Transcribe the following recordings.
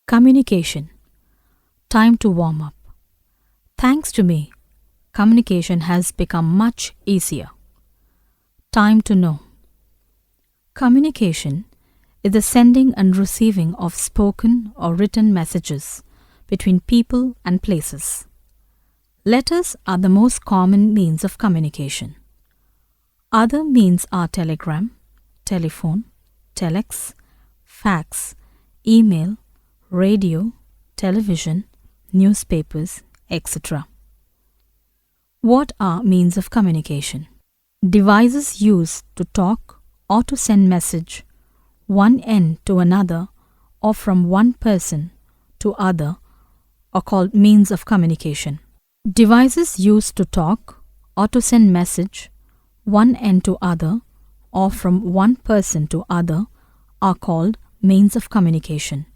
Communication. Time to warm up. Thanks to me, communication has become much easier. Time to know. Communication is the sending and receiving of spoken or written messages between people and places. Letters are the most common means of communication. Other means are telegram, telephone, telex, fax, email, radio, television, newspapers, etc. What are means of communication? Devices used to talk or to send message one end to another or from one person to other are called means of communication. Devices used to talk or to send message one end to other or from one person to other are called means of communication.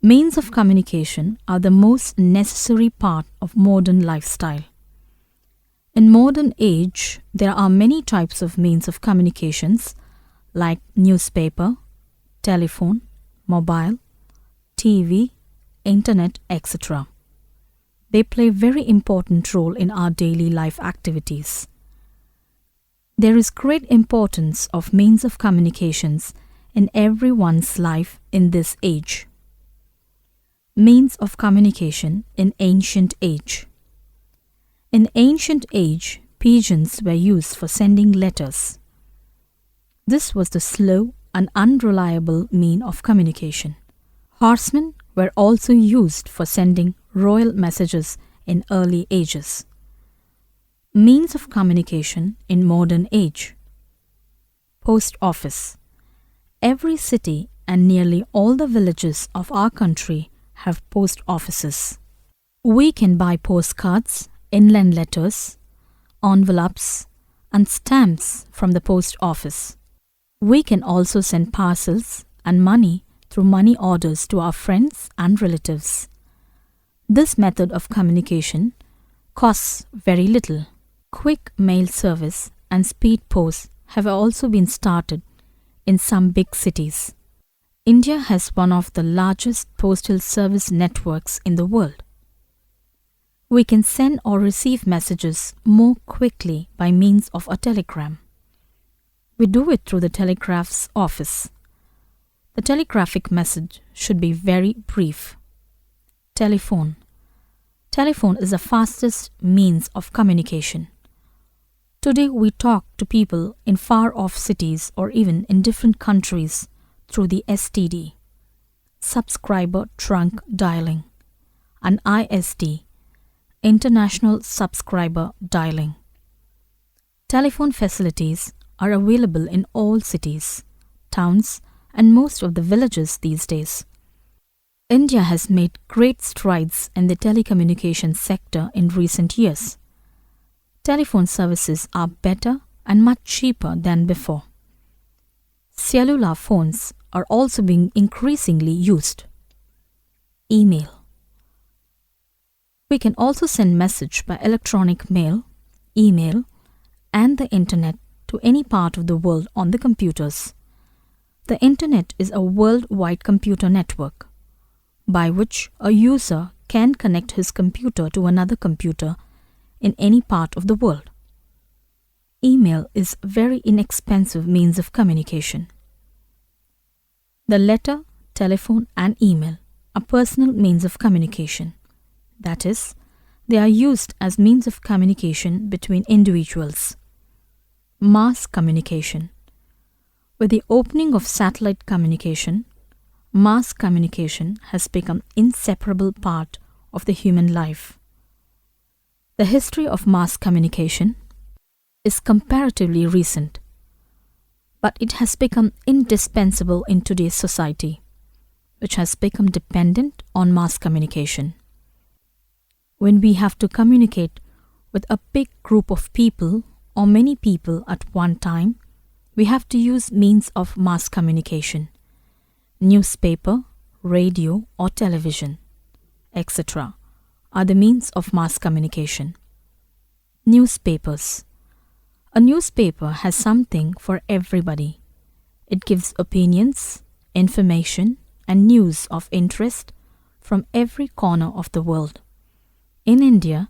Means of communication are the most necessary part of modern lifestyle. In modern age, there are many types of means of communications like newspaper, telephone, mobile, TV, internet, etc. They play a very important role in our daily life activities. There is great importance of means of communications in everyone's life in this age. Means of communication in ancient age. In ancient age, pigeons were used for sending letters. This was the slow and unreliable mean of communication. Horsemen were also used for sending royal messages in early ages. Means of communication in modern age. Post office. Every city and nearly all the villages of our country have post offices. We can buy postcards, inland letters, envelopes, and stamps from the post office. We can also send parcels and money through money orders to our friends and relatives. This method of communication costs very little. Quick mail service and speed post have also been started in some big cities. India has one of the largest postal service networks in the world. We can send or receive messages more quickly by means of a telegram. We do it through the telegraph's office. The telegraphic message should be very brief. Telephone. Telephone is the fastest means of communication. Today we talk to people in far-off cities or even in different countries through the STD, subscriber trunk dialing, and ISD, international subscriber dialing. Telephone facilities are available in all cities, towns, and most of the villages these days. India has made great strides in the telecommunications sector in recent years. Telephone services are better and much cheaper than before. Cellular phones are also being increasingly used. Email. We can also send message by electronic mail, email, and the internet to any part of the world on the computers. The internet is a worldwide computer network by which a user can connect his computer to another computer in any part of the world. Email is a very inexpensive means of communication. The letter, telephone, and email are personal means of communication. That is, they are used as means of communication between individuals. Mass communication. With the opening of satellite communication, mass communication has become an inseparable part of the human life. The history of mass communication is comparatively recent, but it has become indispensable in today's society, which has become dependent on mass communication. When we have to communicate with a big group of people or many people at one time, we have to use means of mass communication, newspaper, radio, or television, etc. are the means of mass communication. Newspapers. A newspaper has something for everybody. It gives opinions, information, and news of interest from every corner of the world. In India,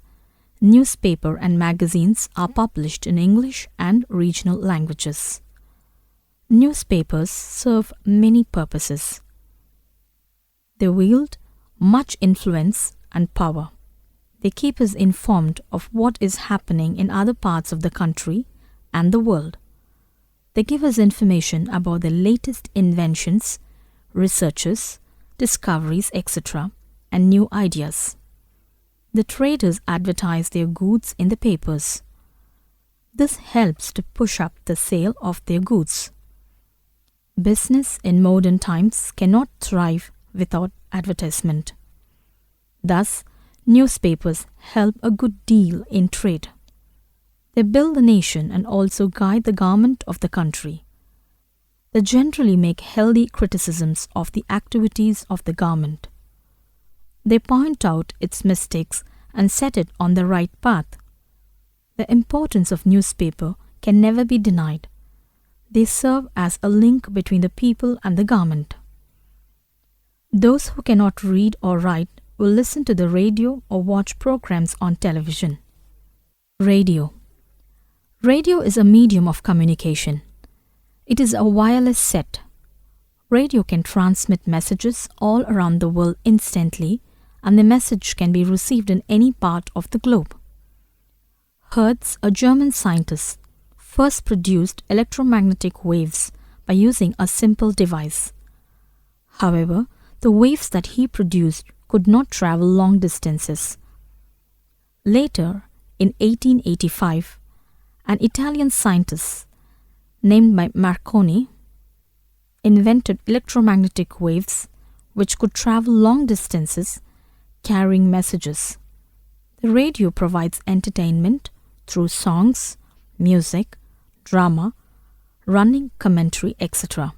newspaper and magazines are published in English and regional languages. Newspapers serve many purposes. They wield much influence and power. They keep us informed of what is happening in other parts of the country and the world. They give us information about the latest inventions, researches, discoveries, etc., and new ideas. The traders advertise their goods in the papers. This helps to push up the sale of their goods. Business in modern times cannot thrive without advertisement. Thus, newspapers help a good deal in trade. They build the nation and also guide the government of the country. They generally make healthy criticisms of the activities of the government. They point out its mistakes and set it on the right path. The importance of newspaper can never be denied. They serve as a link between the people and the government. Those who cannot read or write will listen to the radio or watch programs on television. Radio. Radio is a medium of communication. It is a wireless set. Radio can transmit messages all around the world instantly, and the message can be received in any part of the globe. Hertz, a German scientist, first produced electromagnetic waves by using a simple device. However, the waves that he produced could not travel long distances. Later, in 1885, an Italian scientist named by Marconi invented electromagnetic waves which could travel long distances carrying messages. The radio provides entertainment through songs, music, drama, running commentary, etc.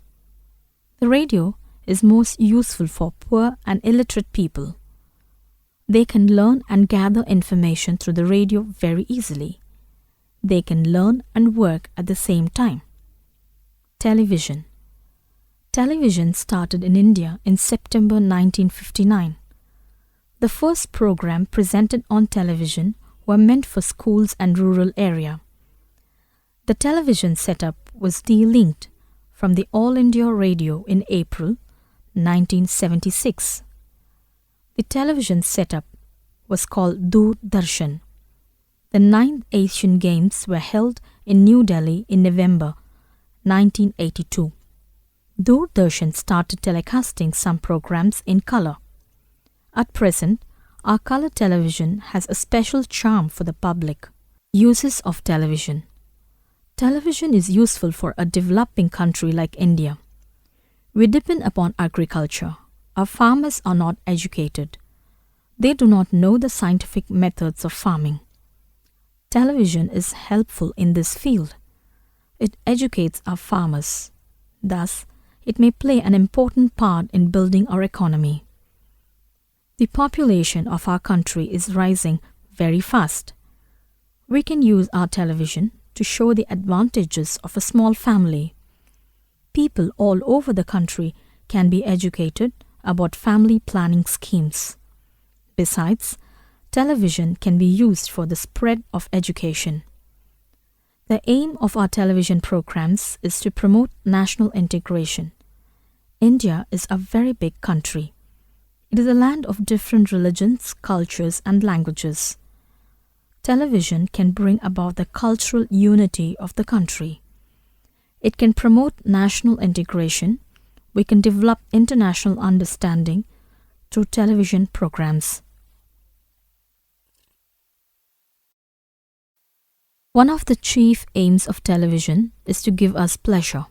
The radio is most useful for poor and illiterate people. They can learn and gather information through the radio very easily. They can learn and work at the same time. Television. Television started in India in September 1959. The first program presented on television were meant for schools and rural area. The television setup was delinked from the All India Radio in April 1976. The television setup was called Doordarshan. The 9th Asian Games were held in New Delhi in November 1982. Doordarshan started telecasting some programs in color. At present, our color television has a special charm for the public. Uses of television. Television is useful for a developing country like India. We depend upon agriculture. Our farmers are not educated. They do not know the scientific methods of farming. Television is helpful in this field. It educates our farmers. Thus, it may play an important part in building our economy. The population of our country is rising very fast. We can use our television to show the advantages of a small family. People all over the country can be educated about family planning schemes. Besides, television can be used for the spread of education. The aim of our television programs is to promote national integration. India is a very big country. It is a land of different religions, cultures, and languages. Television can bring about the cultural unity of the country. It can promote national integration. We can develop international understanding through television programs. One of the chief aims of television is to give us pleasure.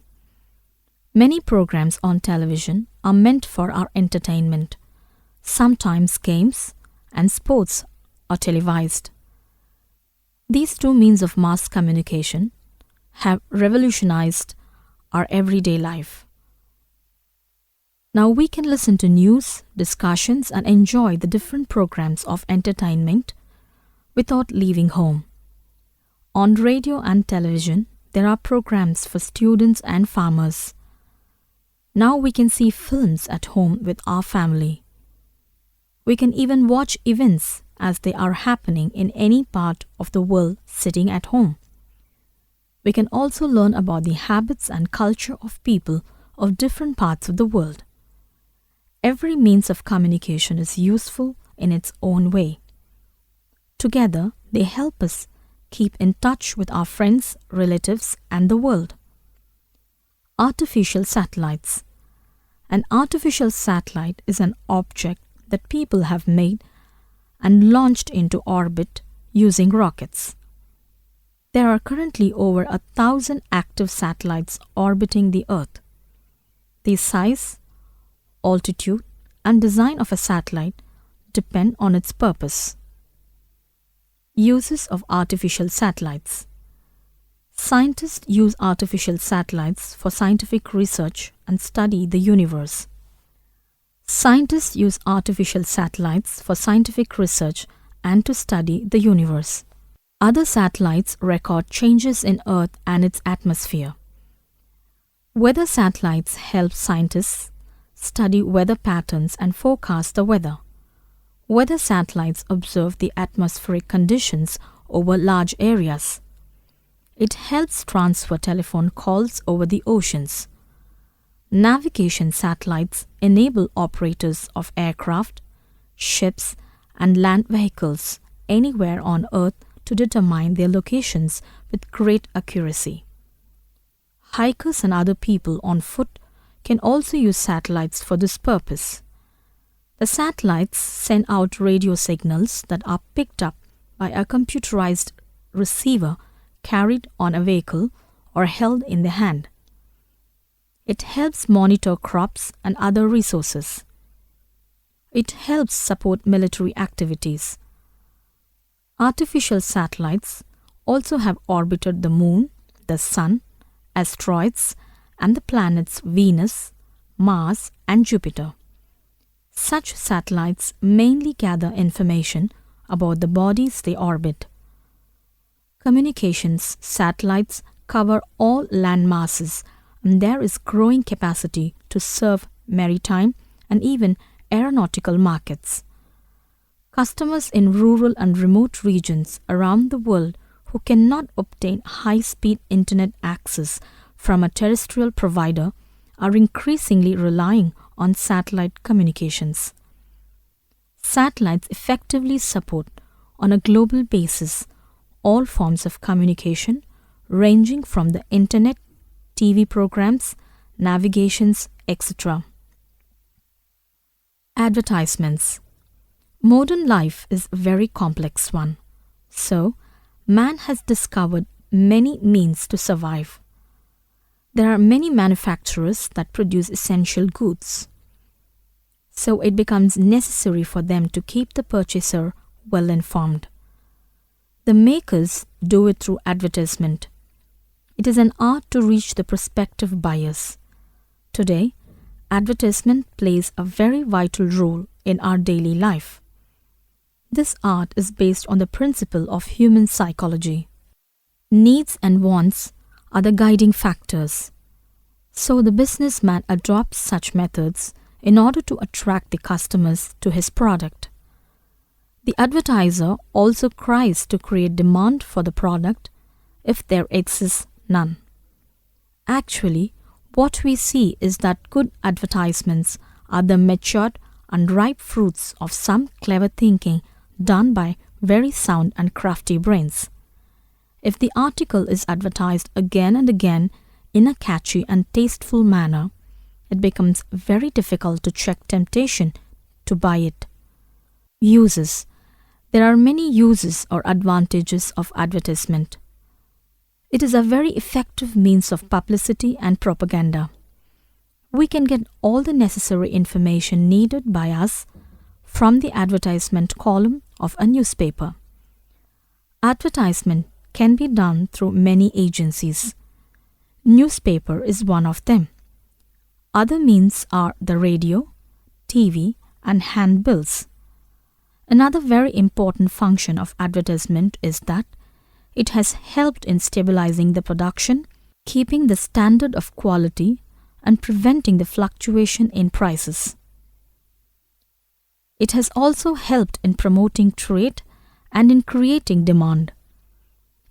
Many programs on television are meant for our entertainment. Sometimes games and sports are televised. These two means of mass communication have revolutionized our everyday life. Now we can listen to news, discussions, and enjoy the different programs of entertainment without leaving home. On radio and television, there are programs for students and farmers. Now we can see films at home with our family. We can even watch events as they are happening in any part of the world sitting at home. We can also learn about the habits and culture of people of different parts of the world. Every means of communication is useful in its own way. Together, they help us keep in touch with our friends, relatives, and the world. Artificial satellites. An artificial satellite is an object that people have made and launched into orbit using rockets. There are currently over 1,000 active satellites orbiting the Earth. The size, altitude, and design of a satellite depend on its purpose. Uses of artificial satellites. Scientists use artificial satellites for scientific research and study the universe. Scientists use artificial satellites for scientific research and to study the universe. Other satellites record changes in Earth and its atmosphere. Weather satellites help scientists study weather patterns and forecast the weather. Weather satellites observe the atmospheric conditions over large areas. It helps transfer telephone calls over the oceans. Navigation satellites enable operators of aircraft, ships, and land vehicles anywhere on Earth to determine their locations with great accuracy. Hikers and other people on foot can also use satellites for this purpose. The satellites send out radio signals that are picked up by a computerized receiver carried on a vehicle or held in the hand. It helps monitor crops and other resources. It helps support military activities. Artificial satellites also have orbited the Moon, the Sun, asteroids, and the planets Venus, Mars, and Jupiter. Such satellites mainly gather information about the bodies they orbit. Communications satellites cover all land masses, and there is growing capacity to serve maritime and even aeronautical markets. Customers in rural and remote regions around the world who cannot obtain high-speed internet access from a terrestrial provider are increasingly relying on satellite communications. Satellites effectively support, on a global basis, all forms of communication ranging from the internet, TV programs, navigations, etc. Advertisements. Modern life is a very complex one, so man has discovered many means to survive. There are many manufacturers that produce essential goods, so it becomes necessary for them to keep the purchaser well informed. The makers do it through advertisement. It is an art to reach the prospective buyers. Today, advertisement plays a very vital role in our daily life. This art is based on the principle of human psychology. Needs and wants are the guiding factors. So the businessman adopts such methods in order to attract the customers to his product. The advertiser also tries to create demand for the product if there exists none. Actually, what we see is that good advertisements are the matured and ripe fruits of some clever thinking done by very sound and crafty brains. If the article is advertised again and again in a catchy and tasteful manner, it becomes very difficult to check temptation to buy it. Uses. There are many uses or advantages of advertisement. It is a very effective means of publicity and propaganda. We can get all the necessary information needed by us from the advertisement column of a newspaper. Advertisement can be done through many agencies. Newspaper is one of them. Other means are the radio, TV, and handbills. Another very important function of advertisement is that it has helped in stabilizing the production, keeping the standard of quality, and preventing the fluctuation in prices. It has also helped in promoting trade and in creating demand.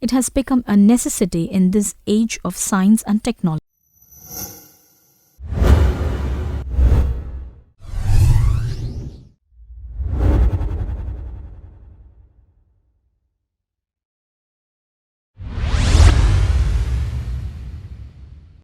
It has become a necessity in this age of science and technology.